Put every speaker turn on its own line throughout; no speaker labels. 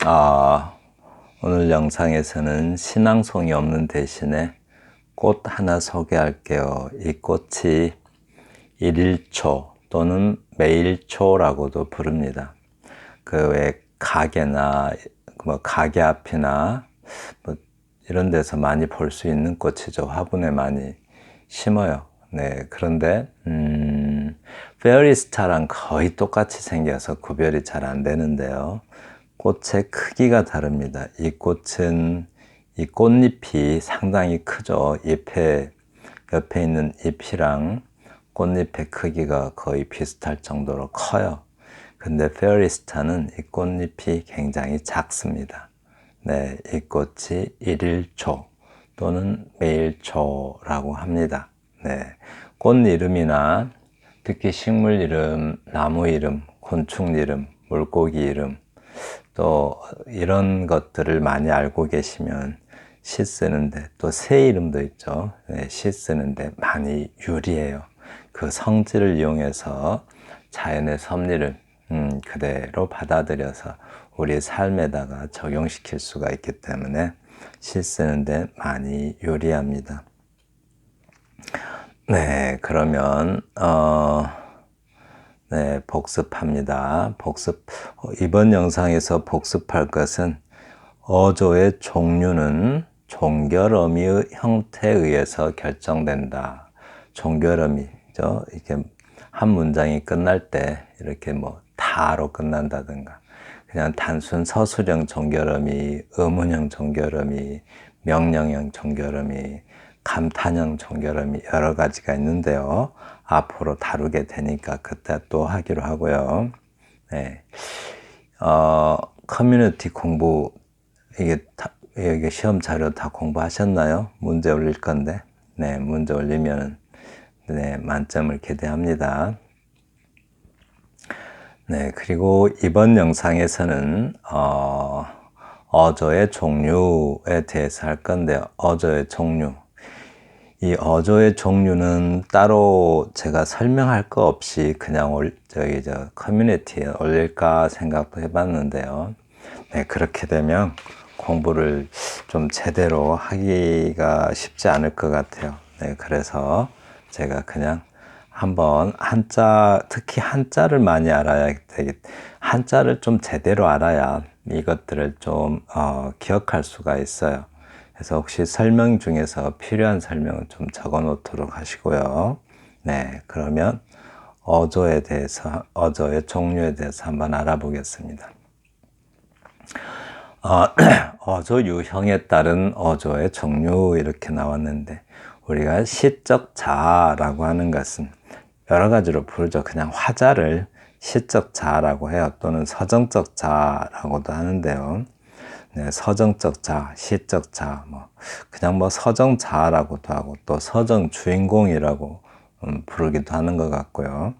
아, 오늘 영상에서는 신앙송이 없는 대신에 꽃 하나 소개할게요. 이 꽃이 일일초 또는 매일초라고도 부릅니다. 그 왜 가게나 뭐 가게 앞이나 뭐 이런 데서 많이 볼 수 있는 꽃이죠. 화분에 많이 심어요. 네, 그런데 페어리스타랑 거의 똑같이 생겨서 구별이 잘 안 되는데요. 꽃의 크기가 다릅니다. 이 꽃은 이 꽃잎이 상당히 크죠. 잎에 옆에 있는 잎이랑 꽃잎의 크기가 거의 비슷할 정도로 커요. 근데 페어리스타는 이 꽃잎이 굉장히 작습니다. 네, 이 꽃이 일일초 또는 매일초라고 합니다. 네, 꽃 이름이나 특히 식물 이름, 나무 이름, 곤충 이름, 물고기 이름 또 이런 것들을 많이 알고 계시면 시 쓰는데 또 새 이름도 있죠. 네, 시 쓰는데 많이 유리해요. 그 성질을 이용해서 자연의 섭리를 그대로 받아들여서 우리 삶에다가 적용시킬 수가 있기 때문에 시 쓰는데 많이 유리합니다. 네, 그러면 네, 복습합니다. 이번 영상에서 복습할 것은 어조의 종류는 종결어미의 형태에 의해서 결정된다. 종결어미죠. 이렇게 한 문장이 끝날 때 이렇게 뭐 다로 끝난다든가 그냥 단순 서술형 종결어미, 의문형 종결어미, 명령형 종결어미, 감탄형 종결음이 여러 가지가 있는데요. 앞으로 다루게 되니까 그때 또 하기로 하고요. 네. 커뮤니티 공부, 이게 시험 자료 다 공부하셨나요? 문제 올릴 건데. 네, 문제 올리면, 네, 만점을 기대합니다. 네, 그리고 이번 영상에서는, 어조의 종류에 대해서 할 건데요. 어조의 종류. 이 어조의 종류는 따로 제가 설명할 거 없이 그냥 커뮤니티에 올릴까 생각도 해봤는데요. 네, 그렇게 되면 공부를 좀 제대로 하기가 쉽지 않을 것 같아요. 네, 그래서 제가 그냥 한번 특히 한자를 많이 알아야 한자를 좀 제대로 알아야 이것들을 좀 기억할 수가 있어요. 그래서 혹시 설명 중에서 필요한 설명은 좀 적어 놓도록 하시고요. 네, 그러면 어조의 종류에 대해서 한번 알아보겠습니다. 어조 유형에 따른 어조의 종류 이렇게 나왔는데 우리가 시적 자라고 하는 것은 여러 가지로 부르죠. 그냥 화자를 시적 자라고 해요. 또는 서정적 자라고도 하는데요. 네, 서정적 자, 시적 자, 그냥 서정자라고도 하고 또 서정 주인공이라고 부르기도 하는 것 같고요.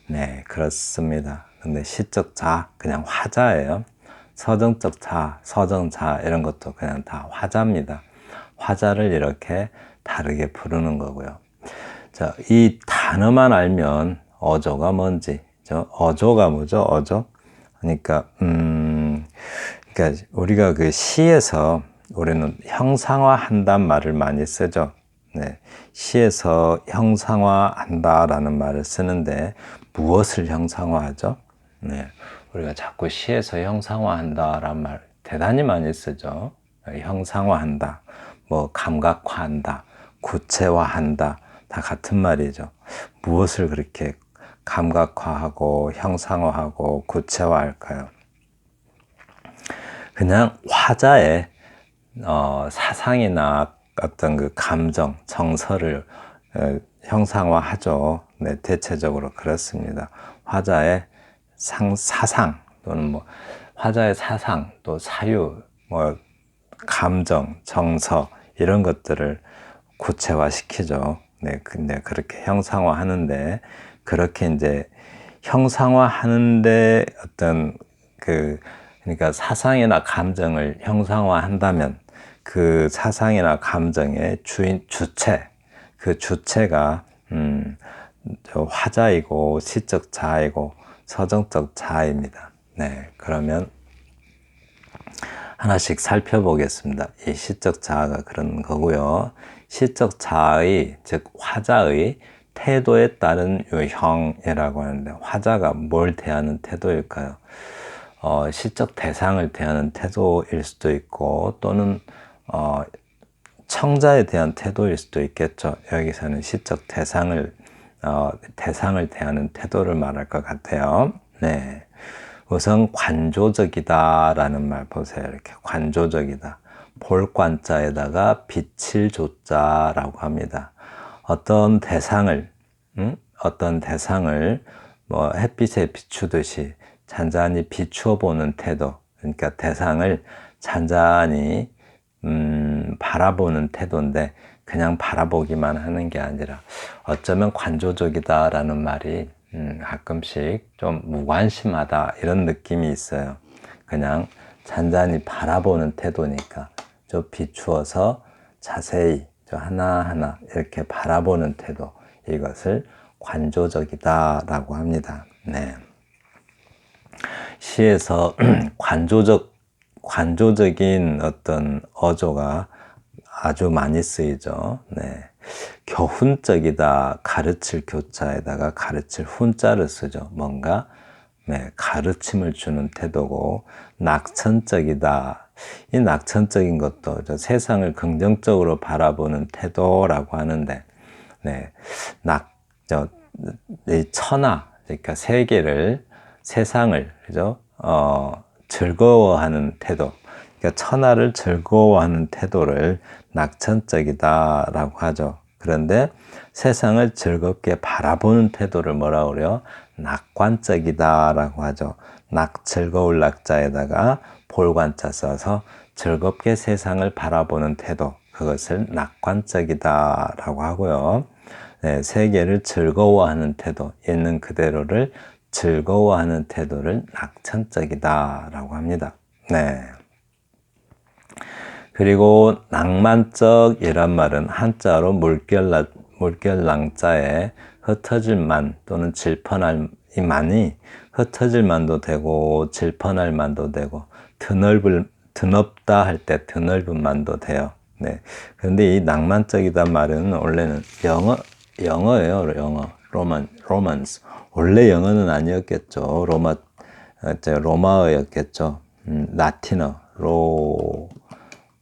네, 그렇습니다. 근데 시적 자, 그냥 화자예요. 서정적 자, 서정자 이런 것도 그냥 다 화자입니다. 화자를 이렇게 다르게 부르는 거고요. 자, 이 단어만 알면 어조가 뭔지, 어조가 뭐죠? 어조? 그러니까 우리가 그 시에서 우리는 형상화한다는 말을 많이 쓰죠. 네, 시에서 형상화한다라는 말을 쓰는데 무엇을 형상화하죠? 네, 우리가 자꾸 시에서 형상화한다라는 말 대단히 많이 쓰죠. 형상화한다, 뭐 감각화한다, 구체화한다, 다 같은 말이죠. 무엇을 그렇게 감각화하고 형상화하고 구체화할까요? 그냥 화자의 사상이나 어떤 그 감정, 정서를 형상화하죠. 네, 대체적으로 그렇습니다. 화자의 사상 또는 뭐 화자의 사상 또 사유, 뭐 감정, 정서 이런 것들을 구체화시키죠. 네, 근데 그렇게 형상화하는데 그렇게 이제 형상화하는데 그러니까 사상이나 감정을 형상화한다면 그 사상이나 감정의 그 주체가 화자이고 시적 자이고 서정적 자입니다. 네, 그러면 하나씩 살펴보겠습니다. 이 시적 자아가 그런 거고요. 시적 자아의, 즉 화자의 태도에 따른 유형이라고 하는데, 화자가 뭘 대하는 태도일까요? 시적 대상을 대하는 태도일 수도 있고, 또는 청자에 대한 태도일 수도 있겠죠. 여기서는 시적 대상을 대하는 태도를 말할 것 같아요. 네. 우선 관조적이다라는 말 보세요. 이렇게 관조적이다. 볼관자에다가 빛을 조자라고 합니다. 어떤 대상을 뭐 햇빛에 비추듯이 잔잔히 비추어 보는 태도. 그러니까 대상을 잔잔히 바라보는 태도인데, 그냥 바라보기만 하는 게 아니라 어쩌면 관조적이다라는 말이 가끔씩 좀 무관심하다 이런 느낌이 있어요. 그냥 잔잔히 바라보는 태도니까 좀 비추어서 자세히 하나하나 이렇게 바라보는 태도, 이것을 관조적이다라고 합니다. 네. 시에서 관조적인 어떤 어조가 아주 많이 쓰이죠. 네. 교훈적이다, 가르칠 교자에다가 가르칠 훈자를 쓰죠. 뭔가 가르침을 주는 태도고, 낙천적이다. 이 낙천적인 것도 세상을 긍정적으로 바라보는 태도라고 하는데, 이 천하, 그러니까 세상을, 그죠? 즐거워하는 태도. 그러니까 천하를 즐거워하는 태도를 낙천적이다라고 하죠. 그런데 세상을 즐겁게 바라보는 태도를 뭐라고 그래요? 낙관적이다라고 하죠. 즐거울 낙자에다가 볼관자 써서 즐겁게 세상을 바라보는 태도, 그것을 낙관적이다라고 하고요. 네, 세계를 즐거워하는 태도, 있는 그대로를 즐거워하는 태도를 낙천적이다라고 합니다. 네. 그리고 낭만적이란 말은 한자로 물결낭자에 흩어질 만 또는 질펀할 이 만이 흩어질 만도 되고 질펀할 만도 되고 드넓다 할 때 드넓은 만도 돼요. 네. 그런데 이 낭만적이란 말은 원래는 영어예요. 로만스. 원래 영어는 아니었겠죠. 로마어였겠죠. 라틴어,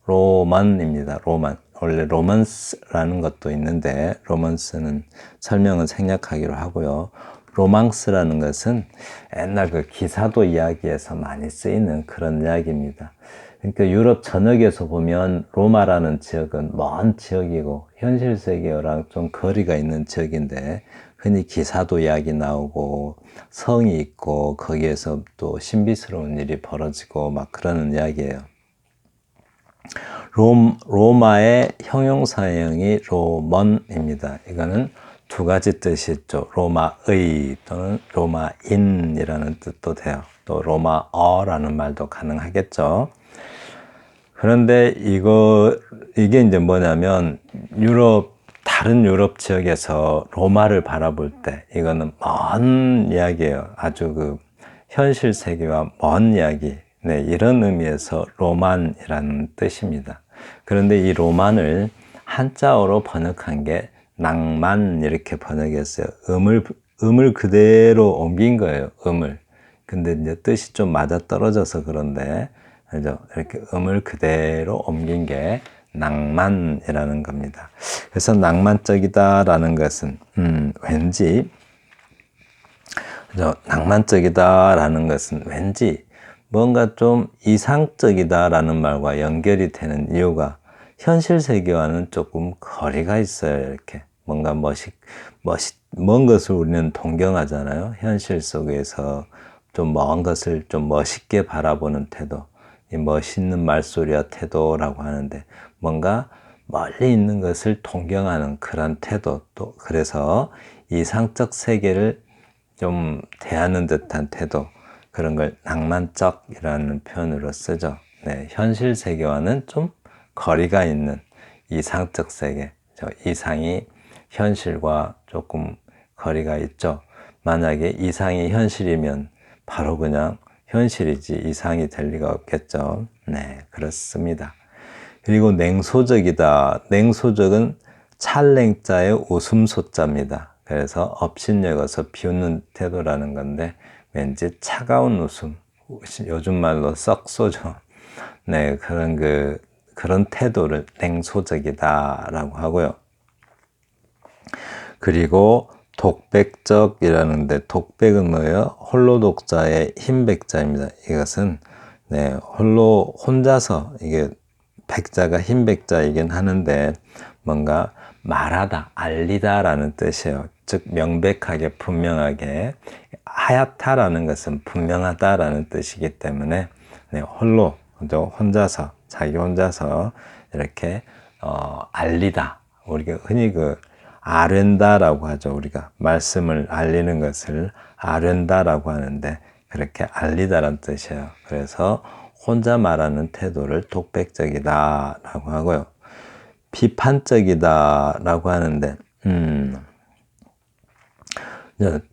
로만입니다. 로만. 원래 로만스라는 것도 있는데, 로만스는 설명은 생략하기로 하고요. 로망스라는 것은 옛날 그 기사도 이야기에서 많이 쓰이는 그런 이야기입니다. 그러니까 유럽 전역에서 보면 로마라는 지역은 먼 지역이고 현실 세계랑 좀 거리가 있는 지역인데, 흔히 기사도 이야기 나오고 성이 있고 거기에서 또 신비스러운 일이 벌어지고 막 그러는 이야기예요. 로마의 형용사형이 로먼입니다. 이거는 두 가지 뜻이 있죠. 로마의 또는 로마인이라는 뜻도 돼요. 또 로마어라는 말도 가능하겠죠. 그런데 이게 이제 뭐냐면 다른 유럽 지역에서 로마를 바라볼 때 이거는 먼 이야기예요. 아주 그 현실 세계와 먼 이야기. 네, 이런 의미에서 로만이라는 뜻입니다. 그런데 이 로만을 한자어로 번역한 게 낭만 이렇게 번역했어요. 음을 그대로 옮긴 거예요. 근데 이제 뜻이 좀 맞아 떨어져서 그런데, 그죠? 이렇게 음을 그대로 옮긴 게 낭만이라는 겁니다. 그래서 낭만적이다라는 것은 왠지, 그죠? 낭만적이다라는 것은 왠지 뭔가 좀 이상적이다라는 말과 연결이 되는 이유가 현실 세계와는 조금 거리가 있어요. 이렇게 뭔가 먼 것을 우리는 동경하잖아요. 현실 속에서 좀 먼 것을 좀 멋있게 바라보는 태도, 이 멋있는 말소리와 태도라고 하는데, 뭔가 멀리 있는 것을 동경하는 그런 태도, 또 그래서 이상적 세계를 좀 대하는 듯한 태도, 그런 걸 낭만적이라는 표현으로 쓰죠. 네, 현실 세계와는 좀 거리가 있는 이상적 세계, 이상이 현실과 조금 거리가 있죠. 만약에 이상이 현실이면 바로 그냥 현실이지 이상이 될 리가 없겠죠. 네, 그렇습니다. 그리고 냉소적이다. 냉소적은 찰냉자의 웃음소자입니다. 그래서 업신여겨서 비웃는 태도라는 건데 왠지 차가운 웃음, 요즘 말로 썩소죠. 네, 그런 태도를 냉소적이다라고 하고요. 그리고 독백적이라는데 독백은 뭐예요? 홀로 독자의 흰백자입니다. 이것은 네, 혼자서 이게 백자가 흰백자이긴 하는데 뭔가 말하다, 알리다라는 뜻이에요. 즉 명백하게 분명하게 하얗다라는 것은 분명하다라는 뜻이기 때문에 네, 혼자서 자기 혼자서 이렇게 알리다. 우리가 흔히 아랜다라고 하죠. 우리가 말씀을 알리는 것을 아랜다라고 하는데 그렇게 알리다라는 뜻이에요. 그래서 혼자 말하는 태도를 독백적이다라고 하고요. 비판적이다라고 하는데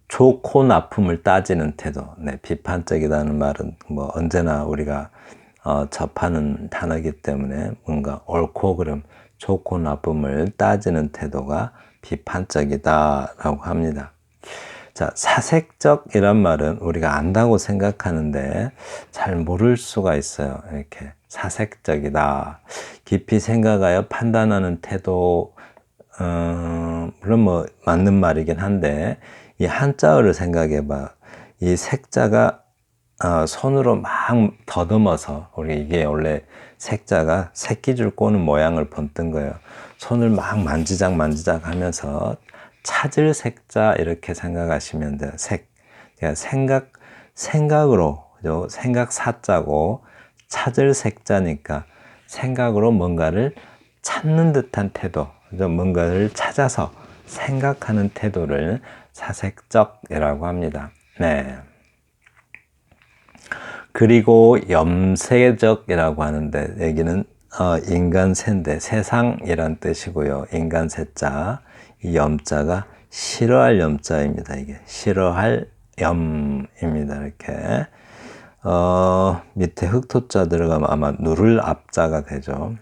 좋고 나쁨을 따지는 태도. 네, 비판적이다는 말은 뭐 언제나 우리가 접하는 단어이기 때문에 뭔가 옳고 그름, 좋고 나쁨을 따지는 태도가 비판적이다라고 합니다. 자, 사색적이란 말은 우리가 안다고 생각하는데 잘 모를 수가 있어요. 이렇게 사색적이다. 깊이 생각하여 판단하는 태도, 물론 뭐 맞는 말이긴 한데 이 한자어를 생각해봐. 이 색자가 손으로 막 더듬어서 우리 이게 원래 색자가 새끼줄 꼬는 모양을 본뜬 거예요. 손을 막 만지작 하면서 찾을 색자 이렇게 생각하시면 돼요. 그러니까 생각으로 그죠? 생각 사자고 찾을 색자니까 생각으로 뭔가를 찾는 듯한 태도, 그죠? 뭔가를 찾아서 생각하는 태도를 사색적이라고 합니다. 네. 그리고 염세적이라고 하는데 여기는 인간세인데 세상이란 뜻이고요. 인간세자, 이 염자가 싫어할 염자입니다. 이게 싫어할 염입니다. 이렇게 밑에 흑토자 들어가면 아마 누를 앞자가 되죠.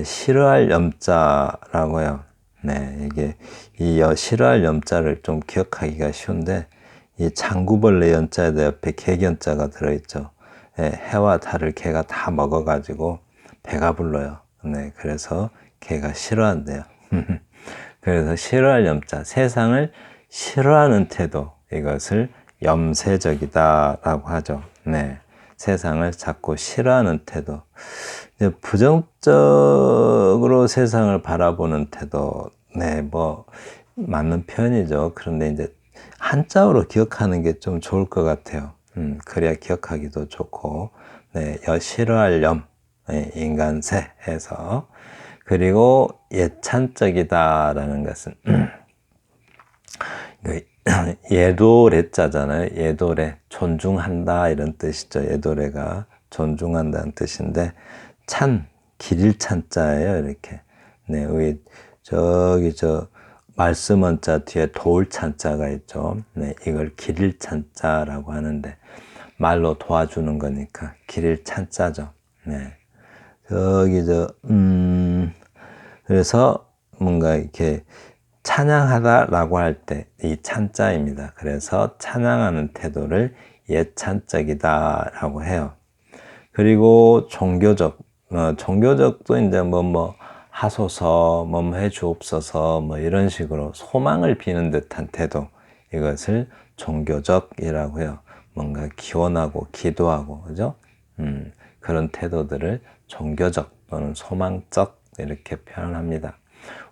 싫어할 염자라고 해요. 네, 이게 싫어할 염자를 좀 기억하기가 쉬운데 이 장구벌레 연자에도 옆에 개견자가 들어있죠. 네, 해와 달을 개가 다 먹어가지고 배가 불러요. 네, 그래서 개가 싫어한대요. 그래서 싫어할 염자, 세상을 싫어하는 태도, 이것을 염세적이다라고 하죠. 네, 세상을 자꾸 싫어하는 태도. 부정적으로 세상을 바라보는 태도, 네, 뭐 맞는 표현이죠. 그런데 이제 한자어로 기억하는 게 좀 좋을 것 같아요. 그래야 기억하기도 좋고, 네, 싫어할 염, 네, 인간세 해서. 그리고 예찬적이다라는 것은, 예도래자잖아요. 예도래, 존중한다 이런 뜻이죠. 예도래가 존중한다는 뜻인데, 길일 찬자예요. 이렇게. 네, 말씀 원자 뒤에 도울 찬자가 있죠. 네, 이걸 길일 찬자라고 하는데 말로 도와주는 거니까 길일 찬자죠. 네. 그래서 뭔가 이렇게 찬양하다라고 할 때 이 찬자입니다. 그래서 찬양하는 태도를 예찬적이다라고 해요. 그리고 종교적도 이제 하소서, 해주옵소서, 이런 식으로 소망을 비는 듯한 태도. 이것을 종교적이라고 해요. 뭔가 기원하고 기도하고, 그죠? 그런 태도들을 종교적 또는 소망적 이렇게 표현합니다.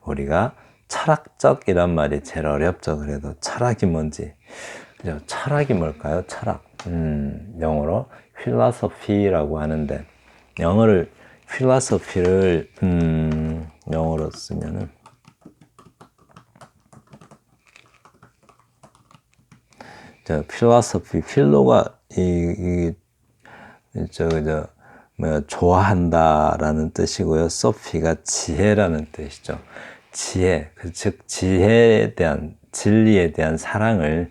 우리가 철학적이란 말이 제일 어렵죠. 그래도 철학이 뭔지. 그죠? 철학이 뭘까요? 철학. 영어로 philosophy라고 하는데, philosophy를 영어로 쓰면은 philosophy, 필로가 좋아한다라는 뜻이고요. 소피가 지혜라는 뜻이죠. 지혜, 즉 진리에 대한 사랑을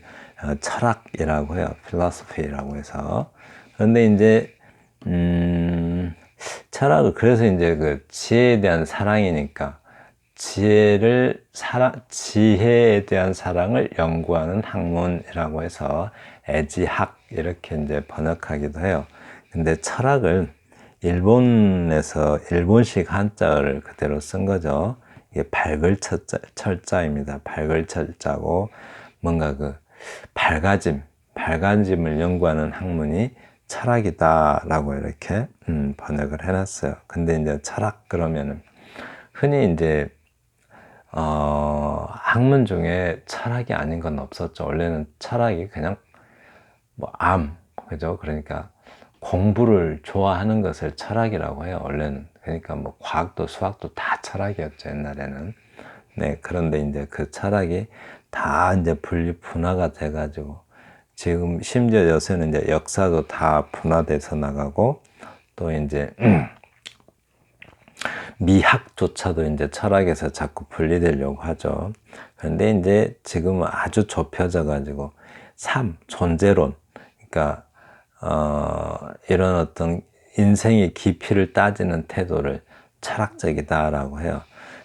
철학이라고 해요. 필로소피라고 해서. 그런데 이제 철학을 그래서 이제 그 지혜에 대한 사랑이니까 지혜에 대한 사랑을 연구하는 학문이라고 해서 애지학 이렇게 이제 번역하기도 해요. 근데 철학을 일본에서 일본식 한자어를 그대로 쓴 거죠. 이게 철자입니다. 밝을 철자고 뭔가 그 밝아짐을 연구하는 학문이 철학이다라고 이렇게 번역을 해놨어요. 근데 이제 철학 그러면은 흔히 이제 학문 중에 철학이 아닌 건 없었죠. 원래는 철학이 그냥 뭐 그죠? 그러니까 공부를 좋아하는 것을 철학이라고 해요. 원래는. 그러니까 뭐 과학도 수학도 다 철학이었죠. 옛날에는. 네. 그런데 이제 그 철학이 다 이제 분화가 돼가지고 지금 심지어 요새는 이제 역사도 다 분화돼서 나가고 또 이제 미학조차도 이제 철학에서 자꾸 분리되려고 하죠. 그런데 이제 지금은 아주 좁혀져 가지고 존재론, 그러니까 이런 어떤 인생의 깊이를 따지는 태도를 철학적이다라고 해요.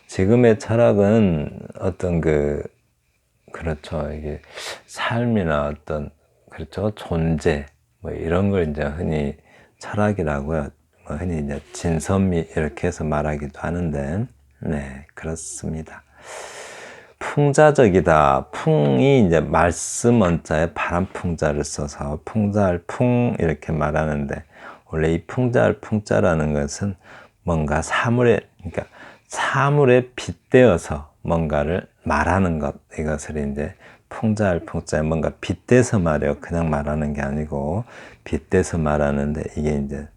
지금의 철학은 어떤 그렇죠. 이게 삶이나 어떤 그렇죠. 존재 뭐 이런 걸 이제 흔히 철학이라고요. 뭐 흔히 이제 진선미 이렇게 해서 말하기도 하는데, 네, 그렇습니다. 풍자적이다. 풍이 이제 말씀 원자에 바람 풍자를 써서 풍자할 이렇게 말하는데, 원래 이 풍자할 풍자라는 것은 뭔가 그러니까 사물에 빗대어서 뭔가를 말하는 것, 이것을 이제 풍자할 풍자에 뭔가 빗대서 말해요. 그냥 말하는 게 아니고 빗대서 말하는데 이게 이제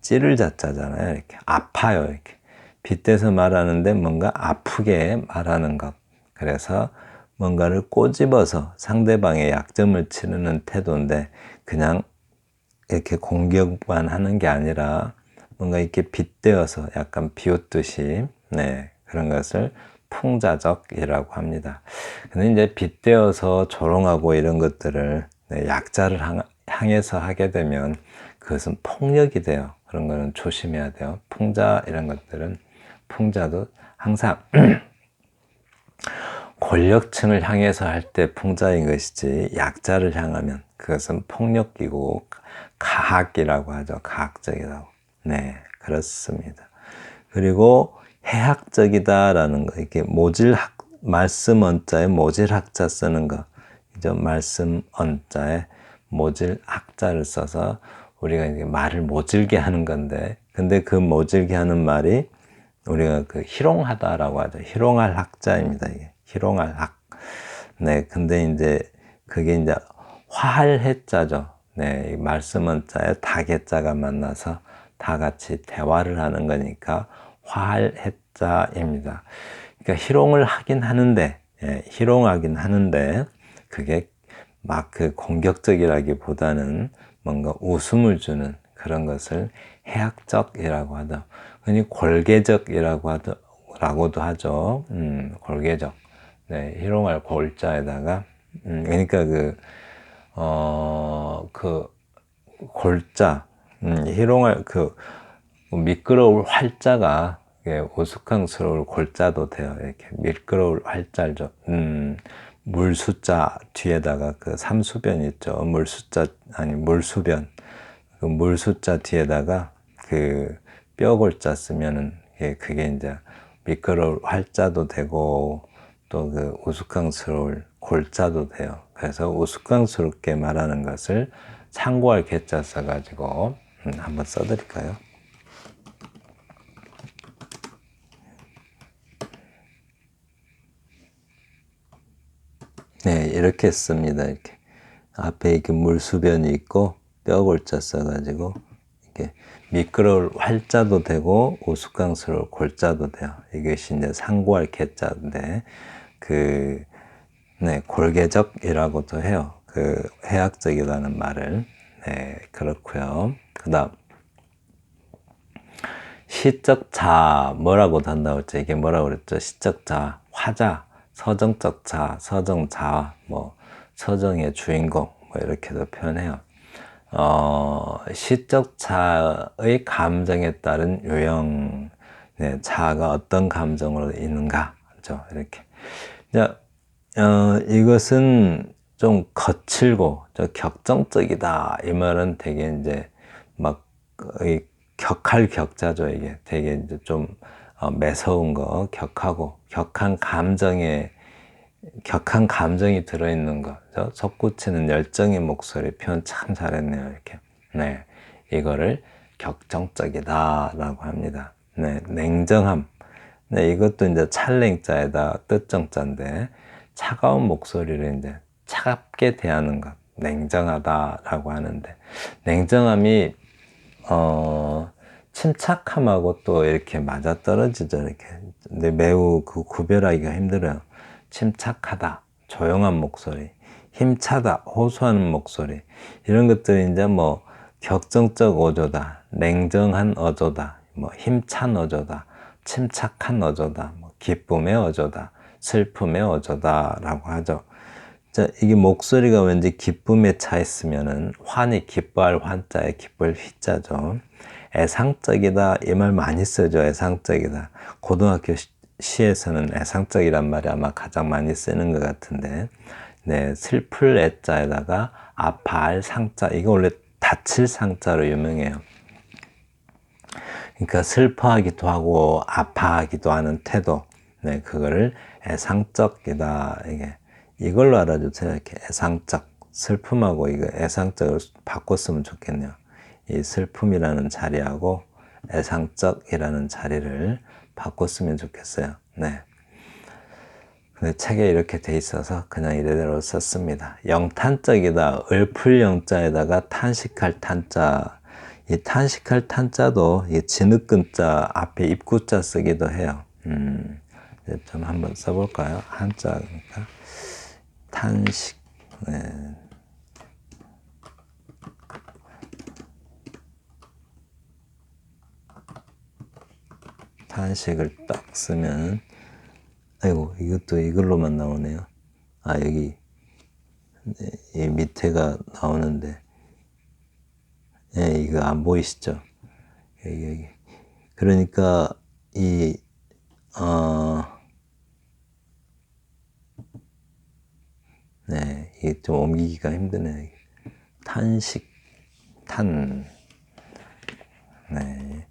찌를 자자잖아요. 이렇게 아파요. 이렇게 빗대서 말하는데 뭔가 아프게 말하는 것. 그래서 뭔가를 꼬집어서 상대방의 약점을 치르는 태도인데 그냥 이렇게 공격만 하는 게 아니라 뭔가 이렇게 빗대어서 약간 비웃듯이 네, 그런 것을 풍자적이라고 합니다. 근데 이제 빗대어서 조롱하고 이런 것들을 네, 약자를 향해서 하게 되면 그것은 폭력이 돼요. 그런 거는 조심해야 돼요. 이런 것들은 풍자도 항상 권력층을 향해서 할 때 풍자인 것이지 약자를 향하면 그것은 폭력이고 가학이라고 하죠. 가학적이라고. 네, 그렇습니다. 그리고 해학적이다라는 거, 이렇게 말씀 언자에 모질학자 쓰는 거, 이제 말씀 언자에 모질학자를 써서 우리가 이제 말을 모질게 하는 건데, 근데 그 모질게 하는 말이 우리가 희롱하다라고 하죠. 희롱할 학자입니다. 이게 희롱할 학. 네, 근데 이제 그게 이제 화할 해자죠. 네, 이 말씀 원자에 닭해자가 만나서 다 같이 대화를 하는 거니까 화할 해자입니다. 그러니까 희롱을 하긴 하는데, 희롱하긴 하는데 그게 막 공격적이라기보다는 뭔가 웃음을 주는 그런 것을 해학적이라고 하죠. 흔히 골계적이라고도 하죠. 골계적. 네, 희롱할 골자에다가, 그러니까 골자, 희롱할 미끄러울 활자가 우스꽝스러울 골자도 돼요. 이렇게 미끄러울 활자죠. 물숫자 뒤에다가 삼수변 있죠. 물수변. 물숫자 뒤에다가 뼈골자 쓰면은 그게 이제 미끄러울 활자도 되고 또 우스꽝스러울 골자도 돼요. 그래서 우스꽝스럽게 말하는 것을 참고할 개자 써가지고 한번 써드릴까요? 네, 이렇게 씁니다. 이렇게 앞에 이렇게 물수변이 있고 뼈골자 써가지고 이렇게 미끄러울 활자도 되고 우스꽝스러울 골자도 돼요. 이것이 이제 상고할 개자인데 네, 골계적이라고도 해요. 해학적이라는 말을. 네, 그렇고요. 그다음 시적자 뭐라고도 한다고 했죠. 이게 뭐라고 그랬죠? 시적자, 화자, 서정적 자, 서정자, 뭐 서정의 주인공 뭐 이렇게도 표현해요. 시적 차의 감정에 따른 유형, 네, 차가 어떤 감정으로 있는가, 그죠? 이렇게. 이것은 좀 거칠고 격정적이다 이 말은 되게 이제 막 격할 격자죠. 이게 되게 이제 좀 매서운 거, 격하고 격한 감정이 들어있는 거. 솟구치는 열정의 목소리 표현 참 잘했네요. 이렇게. 네, 이거를 격정적이다라고 합니다. 네, 냉정함. 네, 이것도 이제 찰냉자에다 뜻정자인데 차가운 목소리를 이제 차갑게 대하는 것, 냉정하다라고 하는데 냉정함이 침착함하고 또 이렇게 맞아떨어지죠. 이렇게. 근데 매우 그 구별하기가 힘들어요. 침착하다, 조용한 목소리, 힘차다, 호소하는 목소리, 이런 것들이 이제 뭐 격정적 어조다, 냉정한 어조다, 뭐 힘찬 어조다, 침착한 어조다, 뭐 기쁨의 어조다, 슬픔의 어조다라고 하죠. 자, 이게 목소리가 왠지 기쁨에 차 있으면은 환히 기뻐할 환자에 기쁠 휘자죠. 애상적이다 이 말 많이 쓰죠. 애상적이다. 고등학교 시에서는 애상적이란 말이 아마 가장 많이 쓰는 것 같은데, 네, 슬플 애자에다가 아파할 상자, 이거 원래 다칠 상자로 유명해요. 그러니까 슬퍼하기도 하고 아파하기도 하는 태도, 네, 그거를 애상적이다. 이걸로 알아주세요. 이렇게 애상적, 슬픔하고 이거 애상적으로 바꿨으면 좋겠네요. 이 슬픔이라는 자리하고 애상적이라는 자리를 바꿨으면 좋겠어요. 네. 근데 책에 이렇게 돼 있어서 그냥 이래대로 썼습니다. 영탄적이다. 을풀 영자에다가 탄식할 탄자. 이 탄식할 탄자도 이 진흙근자 앞에 입구자 쓰기도 해요. 이제 좀 한번 써볼까요? 한자니까. 탄식. 네. 탄식을 딱 쓰면, 아이고, 이것도 이걸로만 나오네요. 아, 여기, 이 밑에가 나오는데, 예, 이거 안 보이시죠? 여기. 그러니까, 네, 이게 좀 옮기기가 힘드네. 탄식, 네,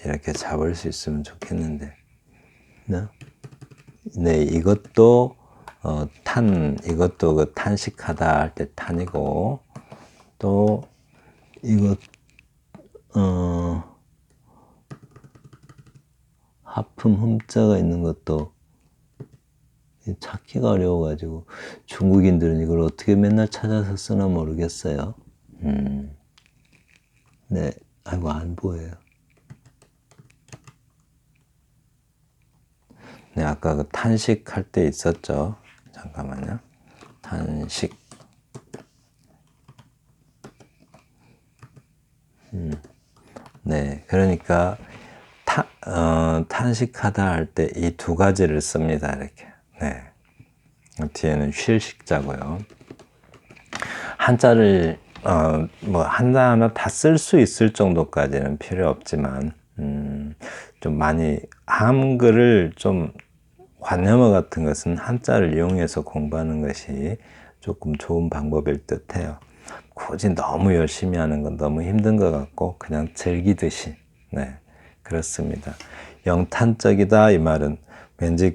이렇게 잡을 수 있으면 좋겠는데, 네, 네, 이것도, 이것도 그 탄식하다 할 때 탄이고, 또, 이것, 하품 흠자가 있는 것도 찾기가 어려워가지고 중국인들은 이걸 어떻게 맨날 찾아서 쓰나 모르겠어요. 네, 아이고 안 보여요. 네, 아까 그 탄식할 때 있었죠. 잠깐만요. 탄식. 네, 그러니까 탄식하다 할 때 이 두 가지를 씁니다. 이렇게. 네. 뒤에는 쉴식자고요. 한자를 뭐 하나하나 다 쓸 수 있을 정도까지는 필요 없지만 좀 많이 한글을 좀 관념어 같은 것은 한자를 이용해서 공부하는 것이 조금 좋은 방법일 듯해요. 굳이 너무 열심히 하는 건 너무 힘든 것 같고 그냥 즐기듯이. 네, 그렇습니다. 영탄적이다 이 말은 왠지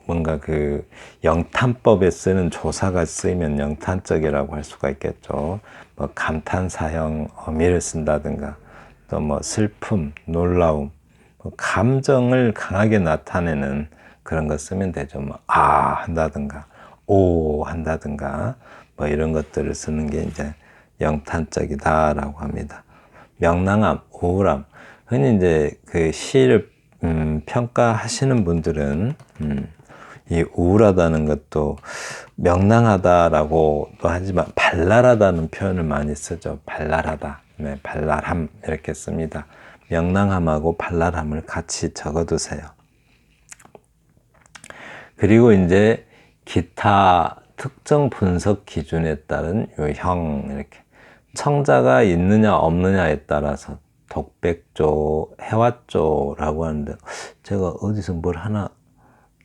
뭔가 그 영탄법에 쓰는 조사가 쓰이면 영탄적이라고 할 수가 있겠죠. 뭐 감탄사형 어미를 쓴다든가 또 뭐 슬픔, 놀라움, 뭐 감정을 강하게 나타내는 그런 거 쓰면 되죠. 뭐 한다든가 오 한다든가 뭐 이런 것들을 쓰는 게 이제 영탄적이다라고 합니다. 명랑함, 우울함. 흔히 이제 그 시를 평가하시는 분들은 이 우울하다는 것도 명랑하다라고도 하지만 발랄하다는 표현을 많이 쓰죠. 발랄하다, 네, 발랄함 이렇게 씁니다. 명랑함하고 발랄함을 같이 적어두세요. 그리고 이제 기타 특정 분석 기준에 따른 유형, 이렇게 청자가 있느냐 없느냐에 따라서 독백조, 해화조라고 하는데, 제가 어디서 뭘 하나,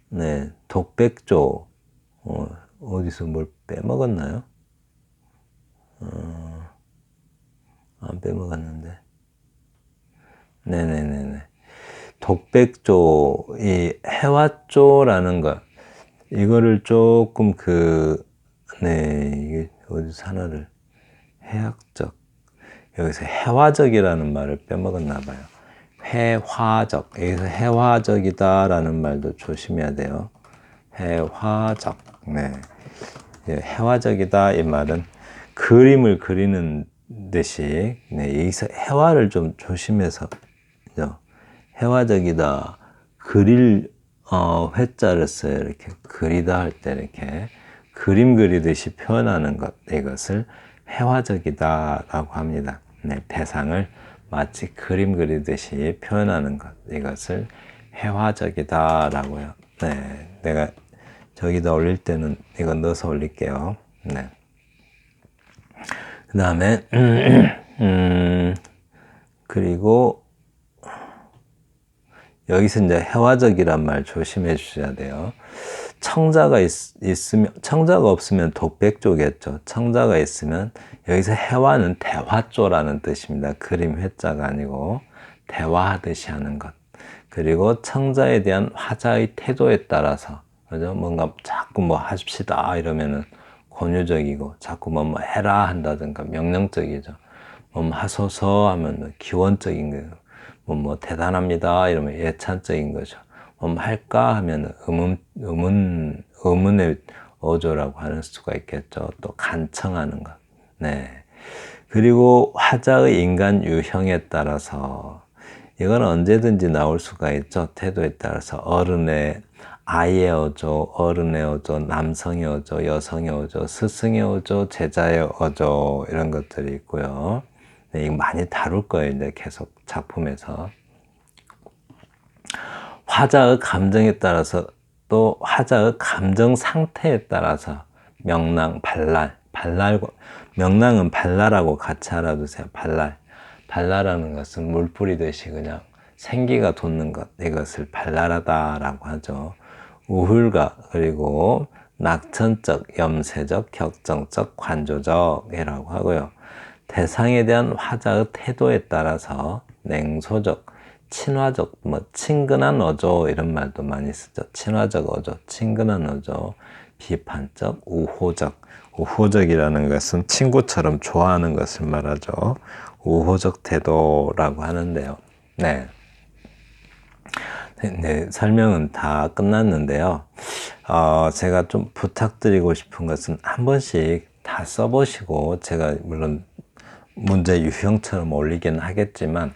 네, 독백조, 어디서 뭘 빼먹었나요? 안 빼먹었는데. 네네네네. 독백조, 이 해화조라는 것, 이거를 조금 이게 어디서 하나를, 해학적, 여기서 해화적이라는 말을 빼먹었나 봐요. 해화적, 여기서 해화적이다라는 말도 조심해야 돼요. 해화적, 네. 해화적이다 이 말은 그림을 그리는 듯이, 네, 여기서 해화를 좀 조심해서, 해화적이다, 그릴, 회자를 써요. 이렇게 그리다 할 때 이렇게 그림 그리듯이 표현하는 것, 이것을 해화적이다라고 합니다. 네, 대상을 마치 그림 그리듯이 표현하는 것, 이것을 해화적이다라고요. 네, 내가 저기다 올릴 때는 이거 넣어서 올릴게요. 네. 그 다음에 그리고 여기서 이제 해화적이란 말 조심해 주셔야 돼요. 청자가 있으면, 청자가 없으면 독백조겠죠. 청자가 있으면 여기서 해화는 대화조라는 뜻입니다. 그림 회자가 아니고 대화하듯이 하는 것. 그리고 청자에 대한 화자의 태도에 따라서, 그죠? 뭔가 자꾸 뭐 하십시다 이러면은 권유적이고, 자꾸 뭐 해라 한다든가 명령적이죠. 뭐 하소서 하면 기원적인 거예요. 뭐 대단합니다 이러면 예찬적인 거죠. 뭐 할까 하면 의문의 어조라고 할 수가 있겠죠. 또 간청하는 것. 네. 그리고 화자의 인간 유형에 따라서, 이건 언제든지 나올 수가 있죠. 태도에 따라서 어른의, 아이의 어조, 어른의 어조, 남성의 어조, 여성의 어조, 스승의 어조, 제자의 어조, 이런 것들이 있고요. 네, 이거 많이 다룰 거예요. 이제 계속 작품에서. 화자의 감정에 따라서, 또 화자의 감정 상태에 따라서 명랑, 발랄과, 명랑은 발랄하고 같이 알아두세요. 발랄하는 것은 물 뿌리듯이 그냥 생기가 돋는 것, 이것을 발랄하다라고 하죠. 우울가, 그리고 낙천적, 염세적, 격정적, 관조적이라고 하고요. 대상에 대한 화자의 태도에 따라서 냉소적, 친화적, 친근한 어조, 이런 말도 많이 쓰죠. 친화적 어조, 친근한 어조, 비판적, 우호적. 우호적이라는 것은 친구처럼 좋아하는 것을 말하죠. 우호적 태도라고 하는데요. 네. 네, 설명은 다 끝났는데요. 제가 좀 부탁드리고 싶은 것은 한 번씩 다 써보시고, 제가 물론 문제 유형처럼 올리긴 하겠지만,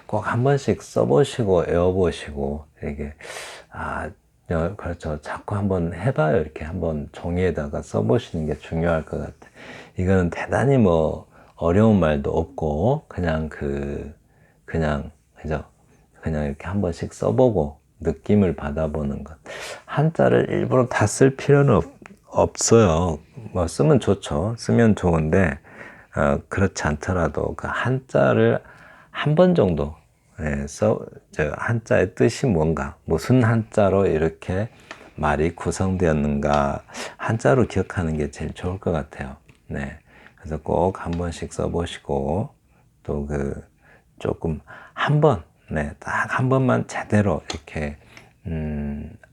꼭 한 번씩 써보시고, 외워보시고, 이게, 그렇죠. 자꾸 한번 해봐요. 이렇게 한번 종이에다가 써보시는 게 중요할 것 같아요. 이거는 대단히 어려운 말도 없고, 그죠? 그냥 이렇게 한 번씩 써보고, 느낌을 받아보는 것. 한자를 일부러 다 쓸 필요는 없어요. 쓰면 좋죠. 쓰면 좋은데, 그렇지 않더라도 그 한자를 한 번 정도, 한자의 뜻이 뭔가, 무슨 한자로 이렇게 말이 구성되었는가, 한자로 기억하는 게 제일 좋을 것 같아요. 네. 그래서 꼭 한 번씩 써보시고, 또 조금 딱 한 번만 제대로 이렇게,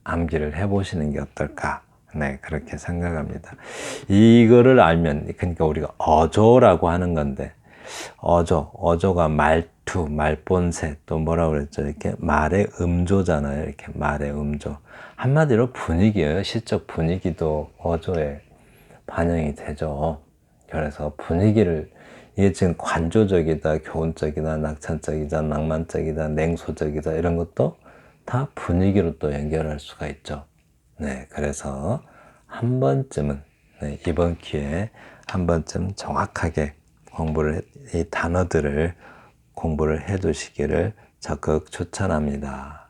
암기를 해보시는 게 어떨까. 네, 그렇게 생각합니다. 이거를 알면, 그러니까 우리가 어조라고 하는 건데, 어조가 말투, 말본새, 또 뭐라고 그랬죠? 이렇게 말의 음조잖아요. 이렇게 말의 음조. 한마디로 분위기예요. 시적 분위기도 어조에 반영이 되죠. 그래서 분위기를, 이게 지금 관조적이다, 교훈적이다, 낙천적이다, 낭만적이다, 냉소적이다, 이런 것도 다 분위기로 또 연결할 수가 있죠. 네, 그래서 한 번쯤은, 네, 이번 기회에 한 번쯤 정확하게 이 단어들을 공부를 해 두시기를 적극 추천합니다.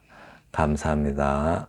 감사합니다.